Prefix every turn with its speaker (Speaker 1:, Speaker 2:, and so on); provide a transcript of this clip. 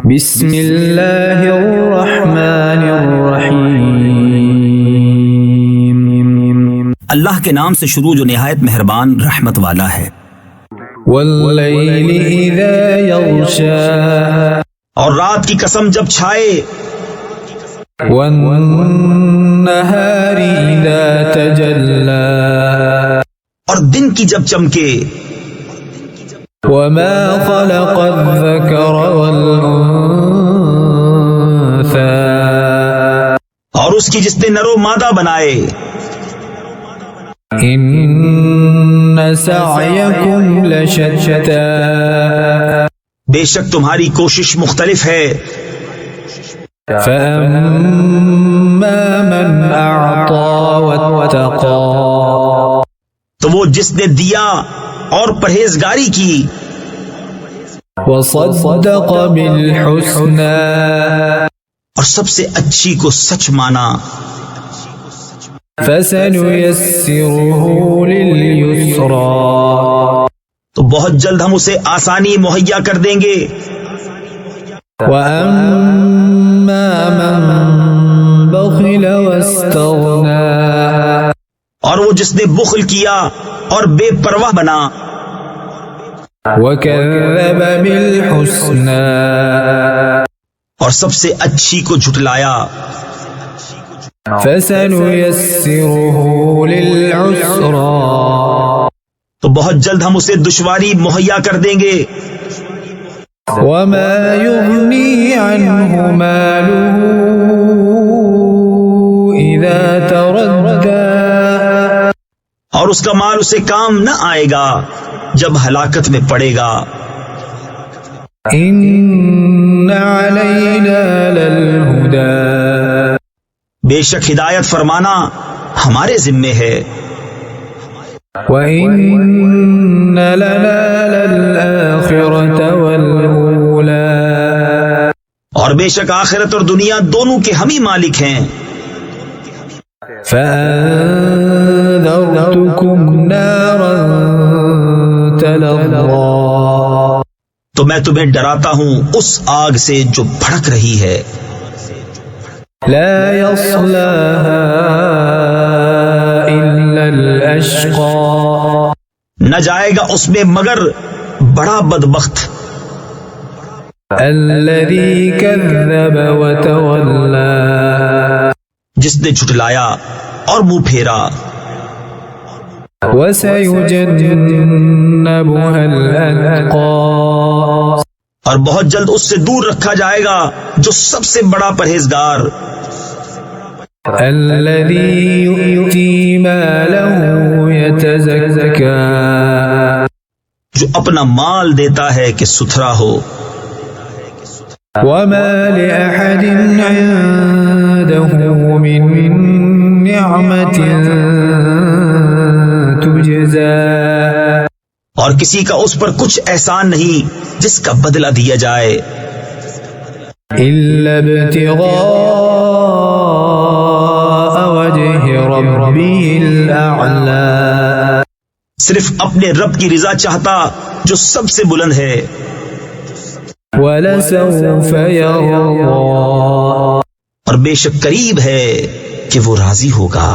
Speaker 1: بسم اللہ الرحمن الرحیم،
Speaker 2: اللہ کے نام سے شروع جو نہایت مہربان رحمت والا ہے۔
Speaker 1: واللیل اذا یغشا،
Speaker 2: اور رات کی قسم جب چھائے،
Speaker 1: والنہار اذا تجلا،
Speaker 2: اور دن کی جب چمکے،
Speaker 1: وما خلق الذکر والانثى،
Speaker 2: اور اس کی جس نے نر و مادہ بنائے،
Speaker 1: ان سعیکم لشتى،
Speaker 2: بے شک تمہاری کوشش مختلف ہے۔
Speaker 1: فأما من اعطى واتقى،
Speaker 2: تو وہ جس نے دیا اور پرہیزگاری کی،
Speaker 1: وصدق بالحسنى،
Speaker 2: اور سب سے اچھی کو سچ مانا،
Speaker 1: فسنيسره لليسرى،
Speaker 2: تو بہت جلد ہم اسے آسانی مہیا کر دیں گے۔
Speaker 1: وأما من بخل واستغنى،
Speaker 2: اور وہ جس نے بخل کیا اور بے پرواہ بنا،
Speaker 1: وكذب بالحسنى،
Speaker 2: اور سب سے اچھی کو جھٹلایا،
Speaker 1: فسنيسره للعسرى،
Speaker 2: تو بہت جلد ہم اسے دشواری مہیا کر دیں گے۔
Speaker 1: وما يغني عنه ماله إذا تردى،
Speaker 2: اور اس کا مال اسے کام نہ آئے گا جب ہلاکت میں پڑے گا۔
Speaker 1: إن علينا للهدى،
Speaker 2: بے شک ہدایت فرمانا ہمارے ذمے ہے۔
Speaker 1: وإن لنا للآخرة والأولى،
Speaker 2: اور بے شک آخرت اور دنیا دونوں کے ہم ہی مالک ہیں۔
Speaker 1: فأنذرتكم نارا تلظى،
Speaker 2: تو میں تمہیں ڈراتا ہوں اس آگ سے جو بھڑک رہی ہے،
Speaker 1: لا يصلاها إلا الأشقى،
Speaker 2: نہ جائے گا اس میں مگر بڑا بدبخت،
Speaker 1: الذي كذب وتولى،
Speaker 2: جس نے جھٹلایا اور منہ پھیرا۔
Speaker 1: وسيجنبها الأتقى،
Speaker 2: اور بہت جلد اس سے دور رکھا جائے گا جو سب سے بڑا پرہیزگار،
Speaker 1: الذي يؤتي ماله يتزكى،
Speaker 2: جو اپنا مال دیتا ہے کہ ستھرا ہو۔
Speaker 1: وما لأحد عنده من نعمة تجزى،
Speaker 2: اور کسی کا اس پر کچھ احسان نہیں جس کا بدلہ دیا جائے،
Speaker 1: إلا ابتغاء وجه ربه الأعلى،
Speaker 2: صرف اپنے رب کی رضا چاہتا جو سب سے بلند ہے۔
Speaker 1: ولسوف يرضى،
Speaker 2: اور بے شک قریب ہے کہ وہ راضی ہوگا۔